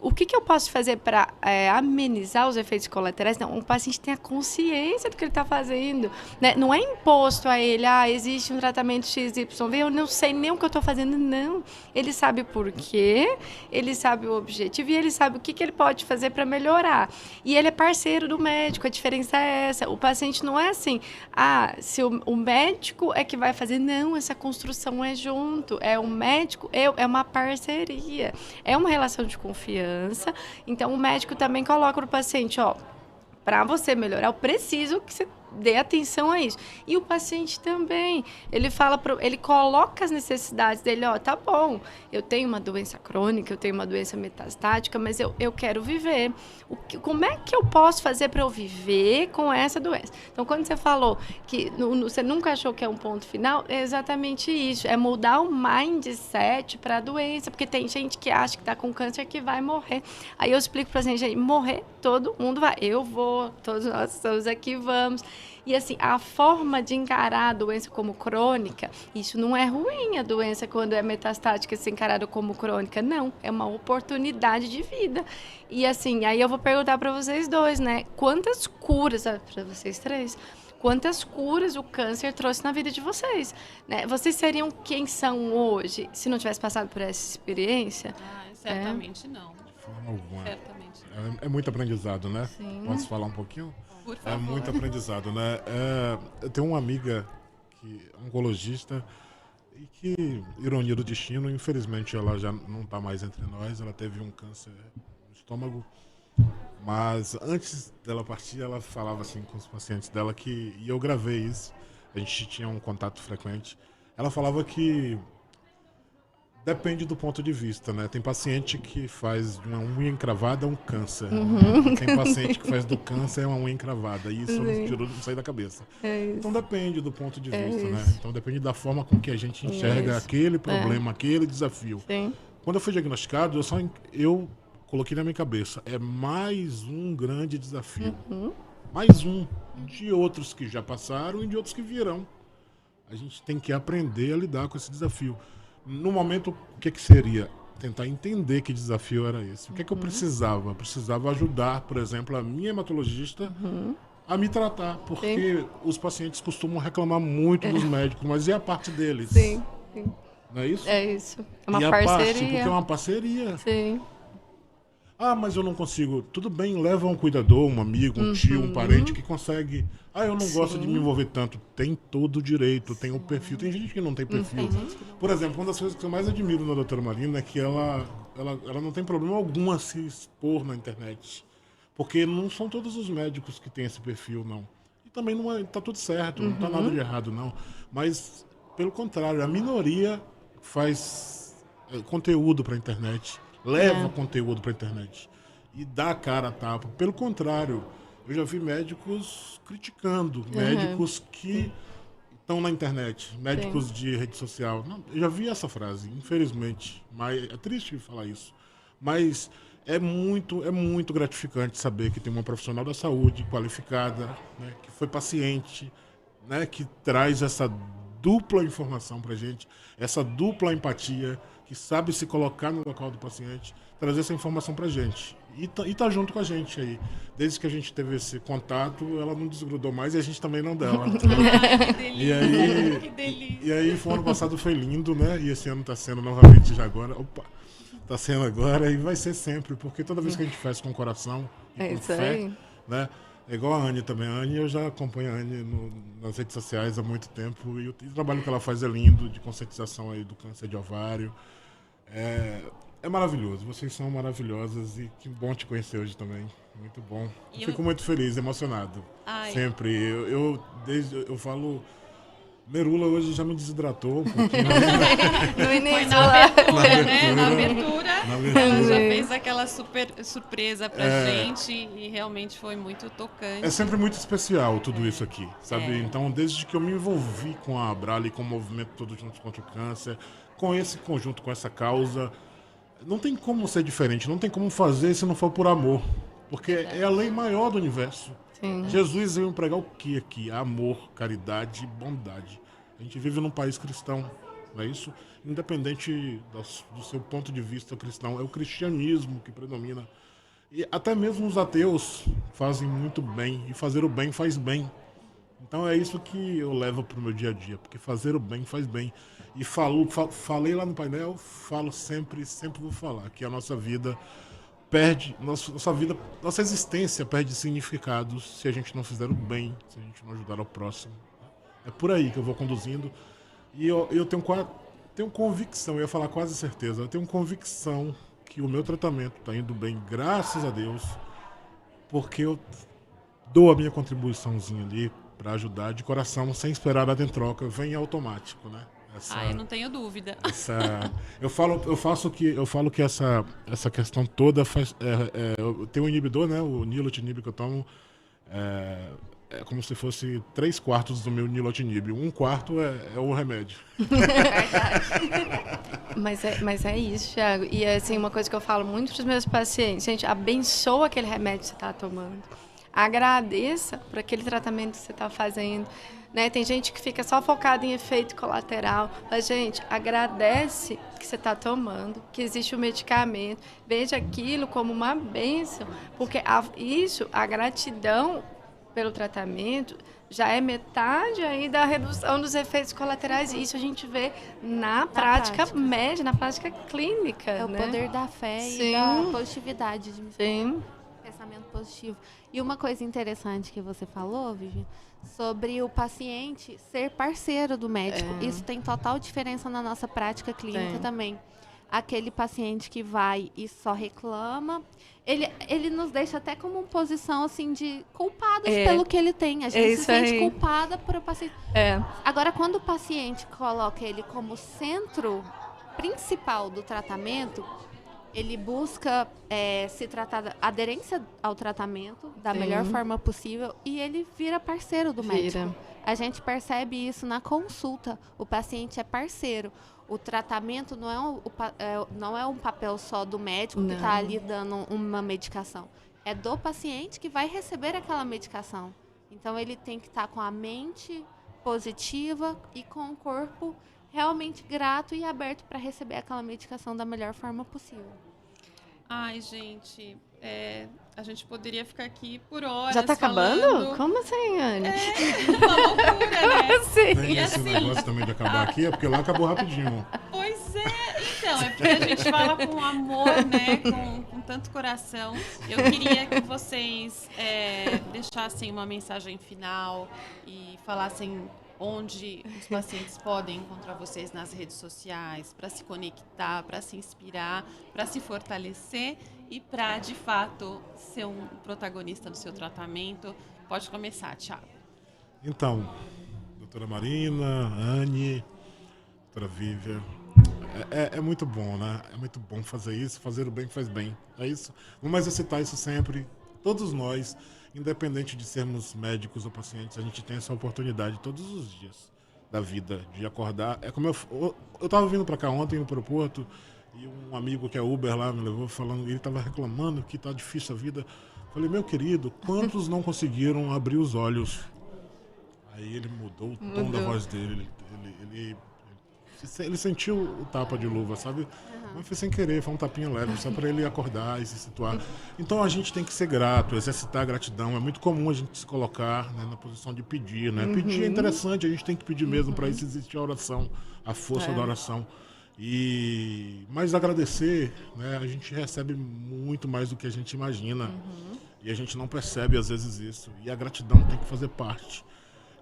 o que eu posso fazer para amenizar os efeitos colaterais? Não, o paciente tem a consciência do que ele está fazendo, né? Não é imposto a ele, existe um tratamento XYV, eu não sei nem o que eu estou fazendo, não. Ele sabe por quê, ele sabe o objetivo e ele sabe o que ele pode fazer para melhorar. E ele é parceiro do médico, a diferença é essa. O paciente não é assim, se o médico é que vai fazer, não, essa construção é junto, é o médico, é uma parceria, é uma relação de confiança. Então, o médico também coloca para o paciente, para você melhorar, eu preciso que você dê atenção a isso. E o paciente também, ele coloca as necessidades dele, tá bom, eu tenho uma doença crônica, eu tenho uma doença metastática, mas eu quero viver. Como é que eu posso fazer para eu viver com essa doença? Então, quando você falou que você nunca achou que é um ponto final, é exatamente isso, é mudar o mindset para a doença, porque tem gente que acha que está com câncer que vai morrer. Aí eu explico para a gente, morrer, todo mundo vai, eu vou, todos nós estamos aqui, vamos. E assim, a forma de encarar a doença como crônica, isso não é ruim, a doença quando é metastática ser encarada como crônica, não, é uma oportunidade de vida. E assim, aí eu vou perguntar para vocês dois, né, quantas curas, para vocês três, quantas curas o câncer trouxe na vida de vocês, né? Vocês seriam quem são hoje se não tivesse passado por essa experiência? Certamente não. De forma alguma. Certamente não. É muito aprendizado, né? Sim. Posso falar um pouquinho? Por favor. É muito aprendizado, né? Eu tenho uma amiga que é oncologista e que, ironia do destino, infelizmente ela já não está mais entre nós, ela teve um câncer no estômago, mas antes dela partir ela falava assim com os pacientes dela e eu gravei isso, a gente tinha um contato frequente, ela falava que depende do ponto de vista, né? Tem paciente que faz de uma unha encravada um câncer. Tem paciente que faz do câncer uma unha encravada. E isso não sai da cabeça. Então depende do ponto de vista, né? Então depende da forma com que a gente enxerga aquele problema, aquele desafio. Sim. Quando eu fui diagnosticado, eu coloquei na minha cabeça, é mais um grande desafio. Mais um de outros que já passaram e de outros que virão. A gente tem que aprender a lidar com esse desafio. No momento, o que seria? Tentar entender que desafio era esse. O que eu precisava? Eu precisava ajudar, por exemplo, a minha hematologista a me tratar, porque os pacientes costumam reclamar muito dos médicos, mas e a parte deles? Sim. Não é isso? É isso. É uma e parceria. A parte, porque é uma parceria. Sim. Mas eu não consigo. Tudo bem, leva um cuidador, um amigo, um tio, um parente que consegue. Eu não gosto de me envolver tanto. Tem todo o direito, tem o perfil. Tem gente que não tem perfil. Por exemplo, uma das coisas que eu mais admiro na doutora Marina é que ela não tem problema algum a se expor na internet. Porque não são todos os médicos que têm esse perfil, não. E também não tá tudo certo, não tá nada de errado, não. Mas, pelo contrário, a minoria faz conteúdo para a internet. Leva conteúdo para a internet e dá a cara a tapa. Pelo contrário, eu já vi médicos criticando, médicos que estão na internet, médicos de rede social. Não, eu já vi essa frase, infelizmente. Mas é triste falar isso. Mas é muito gratificante saber que tem uma profissional da saúde qualificada, né, que foi paciente, né, que traz essa dupla informação para a gente, essa dupla empatia, que sabe se colocar no local do paciente, trazer essa informação pra gente. E tá junto com a gente aí. Desde que a gente teve esse contato, ela não desgrudou mais e a gente também não dela. Que delícia, que delícia. E aí, o ano passado foi lindo, né? E esse ano tá sendo novamente já agora. Tá sendo agora e vai ser sempre, porque toda vez que a gente faz com o coração e com fé, né? É igual a Anne também. A Anne, eu já acompanho a Anne nas redes sociais há muito tempo e o trabalho que ela faz é lindo, de conscientização aí do câncer de ovário. É maravilhoso, vocês são maravilhosas e que bom te conhecer hoje também, muito bom. Fico muito feliz, emocionado, sempre. Eu falo, Merula hoje já me desidratou um pouquinho. No início, na abertura, né? Na abertura, ela já fez aquela super surpresa pra gente e realmente foi muito tocante. É sempre muito especial tudo isso aqui, sabe? Então, desde que eu me envolvi com a Abrale, com o movimento Todos Juntos contra o Câncer, com esse conjunto, com essa causa, não tem como ser diferente, não tem como fazer se não for por amor, porque é a lei maior do universo. Sim. Jesus veio pregar o que aqui? Amor, caridade e bondade. A gente vive num país cristão, não é isso? Independente do seu ponto de vista cristão, é o cristianismo que predomina. E até mesmo os ateus fazem muito bem, e fazer o bem faz bem. Então é isso que eu levo para o meu dia a dia, porque fazer o bem faz bem. E falei lá no painel, falo sempre vou falar, que a nossa vida perde, nossa existência perde significado se a gente não fizer o bem, se a gente não ajudar ao próximo. É por aí que eu vou conduzindo. E eu tenho convicção, eu ia falar quase certeza, eu tenho convicção que o meu tratamento está indo bem, graças a Deus, porque eu dou a minha contribuiçãozinha ali para ajudar de coração, sem esperar nada em troca, vem automático, né? Eu não tenho dúvida. Eu falo que essa questão toda faz. Eu tenho um inibidor, né? O nilotinib que eu tomo. É como se fosse 3/4 do meu nilotinib. 1/4 é o remédio. Mas é isso, Thiago. E assim, uma coisa que eu falo muito para os meus pacientes, gente, abençoa aquele remédio que você está tomando. Agradeça por aquele tratamento que você está fazendo. Né? Tem gente que fica só focada em efeito colateral. Mas, gente, agradece que você está tomando, que existe o medicamento. Veja aquilo como uma bênção. Porque a gratidão pelo tratamento já é metade aí da redução dos efeitos colaterais. E isso a gente vê na prática médica, na prática clínica. É o poder da fé e da positividade. Sim. Pensamento positivo. E uma coisa interessante que você falou, Vivi, sobre o paciente ser parceiro do médico. Isso tem total diferença na nossa prática clínica também. Aquele paciente que vai e só reclama, ele nos deixa até como uma posição assim de culpados pelo que ele tem. A gente se sente culpada por o paciente. Agora, quando o paciente coloca ele como centro principal do tratamento, ele busca se tratar, aderência ao tratamento da melhor forma possível e ele vira parceiro do médico. A gente percebe isso na consulta. O paciente é parceiro. O tratamento não é um papel só do médico que está ali dando uma medicação. É do paciente que vai receber aquela medicação. Então, ele tem que estar com a mente positiva e com o corpo realmente grato e aberto para receber aquela medicação da melhor forma possível. Ai, gente, a gente poderia ficar aqui por horas. Já tá acabando? Como assim, Anne? Uma loucura, né? Assim. Tem esse negócio também de acabar aqui, é porque lá acabou rapidinho. Pois é, então, é porque a gente fala com amor, né, com tanto coração. Eu queria que vocês deixassem uma mensagem final e falassem onde os pacientes podem encontrar vocês nas redes sociais, para se conectar, para se inspirar, para se fortalecer e para, de fato, ser um protagonista do seu tratamento. Pode começar, Thiago. Então, doutora Marina, Anne, doutora Vívia, é muito bom, né? É muito bom fazer isso, fazer o bem faz bem. É isso. Vamos exercitar isso sempre, todos nós. Independente de sermos médicos ou pacientes, a gente tem essa oportunidade todos os dias da vida de acordar. É como eu estava vindo para cá ontem no aeroporto e um amigo que é Uber lá me levou falando, ele estava reclamando que está difícil a vida. Falei, meu querido, quantos não conseguiram abrir os olhos? Aí ele mudou o tom da voz dele, ele sentiu o tapa de luva, sabe? Mas foi sem querer, foi um tapinha leve, só para ele acordar e se situar. Então a gente tem que ser grato, exercitar a gratidão. É muito comum a gente se colocar, né, na posição de pedir, né? Pedir é interessante, a gente tem que pedir mesmo, para isso existe a oração, a força da oração. Mas agradecer, né, a gente recebe muito mais do que a gente imagina. E a gente não percebe às vezes isso. E a gratidão tem que fazer parte.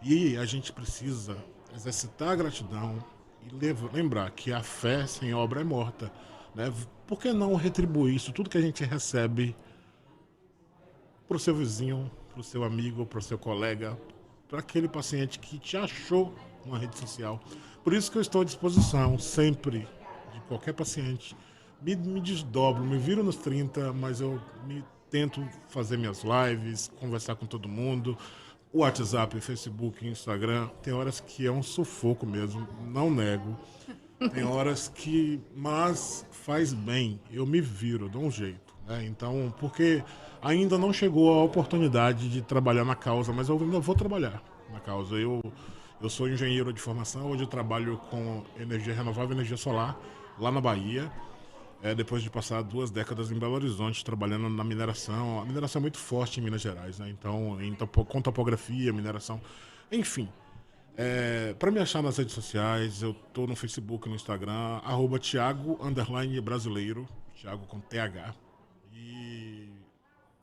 E a gente precisa exercitar a gratidão e lembrar que a fé sem obra é morta, né? Por que não retribuir isso, tudo que a gente recebe, para o seu vizinho, para o seu amigo, para o seu colega, para aquele paciente que te achou numa rede social? Por isso que eu estou à disposição, sempre, de qualquer paciente. Me desdobro, me viro nos 30, mas eu tento fazer minhas lives, conversar com todo mundo. O WhatsApp, Facebook, Instagram, tem horas que é um sufoco mesmo, não nego. Tem horas que, mas faz bem, eu me viro, dou um jeito. né? Então, porque ainda não chegou a oportunidade de trabalhar na causa, mas eu ainda vou trabalhar na causa. Eu sou engenheiro de formação, hoje eu trabalho com energia renovável, energia solar, lá na Bahia. Depois de passar 2 décadas em Belo Horizonte, trabalhando na mineração. A mineração é muito forte em Minas Gerais, né? Então, com topografia, mineração, enfim. Para me achar nas redes sociais, eu tô no Facebook, no Instagram, @Thiago_brasileiro, Thiago com TH. E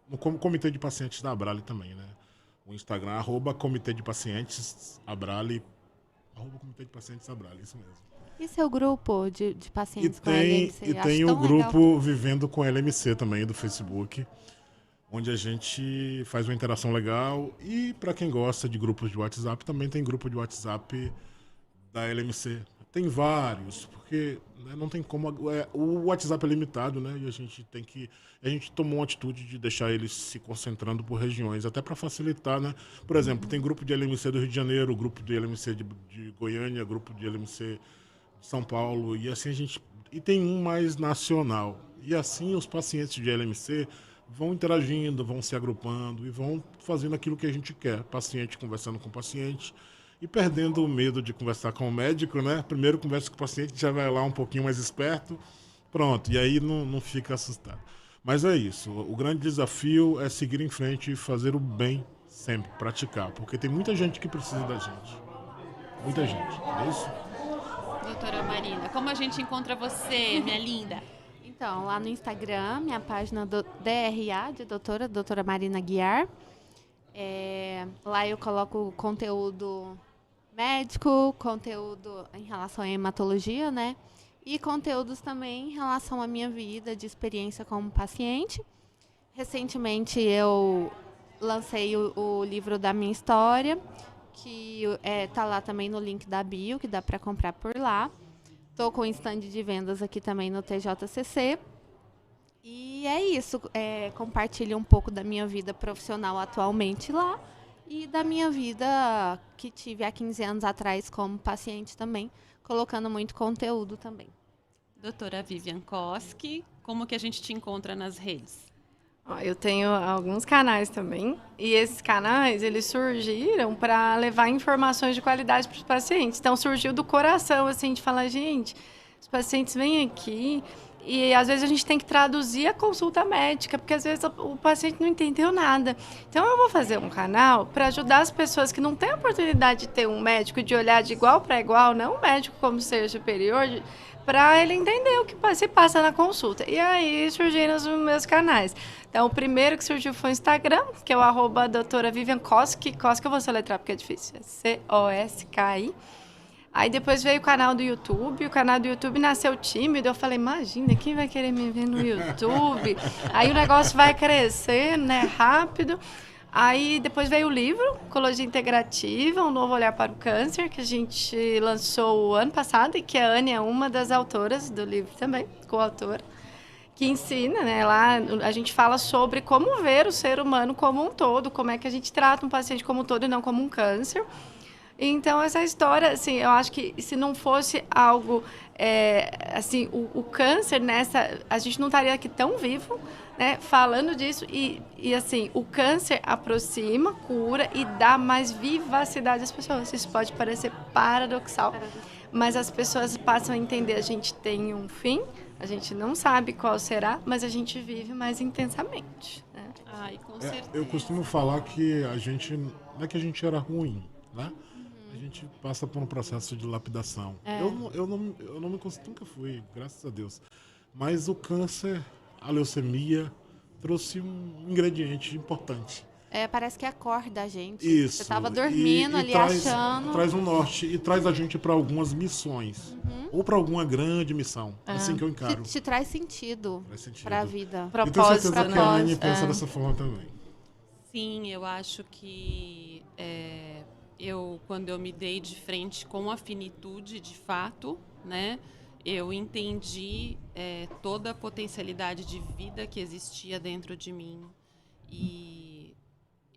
no Comitê de Pacientes da Abrale também, né? O Instagram, @Comitê de Pacientes Abrale, @Comitê de Pacientes Abrale, isso mesmo. E seu grupo de E pacientes com tem, LMC? e Eu acho tem o tão legal. grupo Vivendo com LMC também, do Facebook, onde a gente faz uma interação legal. E para quem gosta de grupos de WhatsApp, também tem grupo de WhatsApp da LMC. Tem vários, porque, né, não tem como. O WhatsApp é limitado, né? E a gente tomou uma atitude de deixar eles se concentrando por regiões, até para facilitar, né? Por exemplo, tem grupo de LMC do Rio de Janeiro, grupo de LMC de Goiânia, grupo de LMC de São Paulo, e assim e tem um mais nacional. E assim os pacientes de LMC vão interagindo, vão se agrupando e vão fazendo aquilo que a gente quer. Paciente conversando com o paciente e perdendo o medo de conversar com o médico, né? Primeiro conversa com o paciente, já vai lá um pouquinho mais esperto, pronto, e aí não fica assustado. Mas é isso, o grande desafio é seguir em frente e fazer o bem sempre, praticar, porque tem muita gente que precisa da gente. Muita gente, é isso? Doutora Marina, como a gente encontra você, minha linda? Então, lá no Instagram, minha página do DRA, de doutora Marina Guiar. Lá eu coloco conteúdo médico, conteúdo em relação à hematologia, né? E conteúdos também em relação à minha vida, de experiência como paciente. Recentemente eu lancei o livro da minha história, que tá lá também no link da bio, que dá para comprar por lá. Estou com um stand de vendas aqui também no TJCC. E é isso, compartilho um pouco da minha vida profissional atualmente lá e da minha vida que tive há 15 anos atrás como paciente também, colocando muito conteúdo também. Doutora Vivian Koski, como que a gente te encontra nas redes? Eu tenho alguns canais também, e esses canais, eles surgiram para levar informações de qualidade para os pacientes. Então, surgiu do coração, assim, de falar, gente, os pacientes vêm aqui e, às vezes, a gente tem que traduzir a consulta médica, porque, às vezes, o paciente não entendeu nada. Então, eu vou fazer um canal para ajudar as pessoas que não têm a oportunidade de ter um médico, de olhar de igual para igual, não um médico como ser superior, para ele entender o que se passa na consulta. E aí surgiram os meus canais. Então, o primeiro que surgiu foi o Instagram, que é o @doutora Vivian Koski. Koski eu vou soletrar porque é difícil. É COSKI. Aí depois veio o canal do YouTube. O canal do YouTube nasceu tímido. Eu falei, imagina, quem vai querer me ver no YouTube? Aí o negócio vai crescendo, né, rápido. Aí depois veio o livro, Oncologia Integrativa, um novo olhar para o câncer, que a gente lançou o ano passado, e que a Anne é uma das autoras do livro também, coautora, que ensina, né, lá a gente fala sobre como ver o ser humano como um todo, como é que a gente trata um paciente como um todo e não como um câncer. Então, essa história, assim, eu acho que se não fosse algo, assim, o câncer a gente não estaria aqui tão vivo, né, falando disso. E, assim, o câncer aproxima, cura e dá mais vivacidade às pessoas. Isso pode parecer paradoxal, mas as pessoas passam a entender, a gente tem um fim, a gente não sabe qual será, mas a gente vive mais intensamente, né? Ai, com certeza. Eu costumo falar que não é que a gente era ruim, né? A gente passa por um processo de lapidação. Eu não me considero, nunca fui, graças a Deus. Mas o câncer, a leucemia, trouxe um ingrediente importante. Parece que acorda a gente. Isso. Você estava dormindo ali, achando. Traz um norte e traz a gente para algumas missões. Ou para alguma grande missão. Assim que eu encaro. Te traz sentido para a vida. Eu tenho certeza que a Anne pensa dessa forma também. Sim, eu acho que quando eu me dei de frente com a finitude, de fato, né, eu entendi toda a potencialidade de vida que existia dentro de mim. E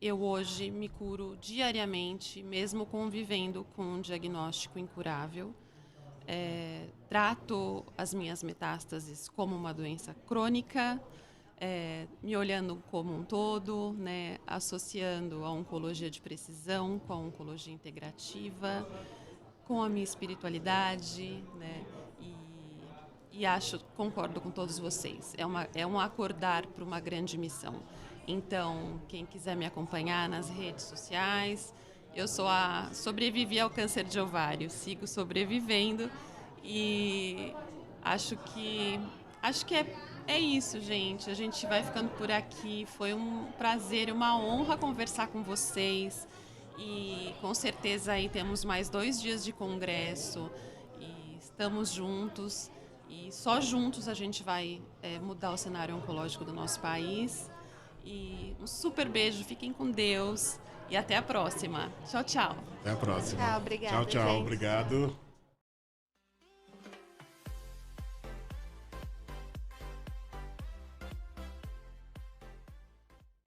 eu hoje me curo diariamente, mesmo convivendo com um diagnóstico incurável. Trato as minhas metástases como uma doença crônica. me olhando como um todo, né, associando a oncologia de precisão com a oncologia integrativa, com a minha espiritualidade, né, e concordo com todos vocês, é um acordar para uma grande missão. Então, quem quiser me acompanhar nas redes sociais, eu sobrevivi ao câncer de ovário, sigo sobrevivendo e acho que é isso, gente. A gente vai ficando por aqui. Foi um prazer e uma honra conversar com vocês. E com certeza aí temos mais 2 dias de congresso e estamos juntos. E só juntos a gente vai mudar o cenário oncológico do nosso país. E um super beijo, fiquem com Deus e até a próxima. Tchau, tchau. Até a próxima. Tchau, obrigada, Tchau, tchau. gente. Obrigado.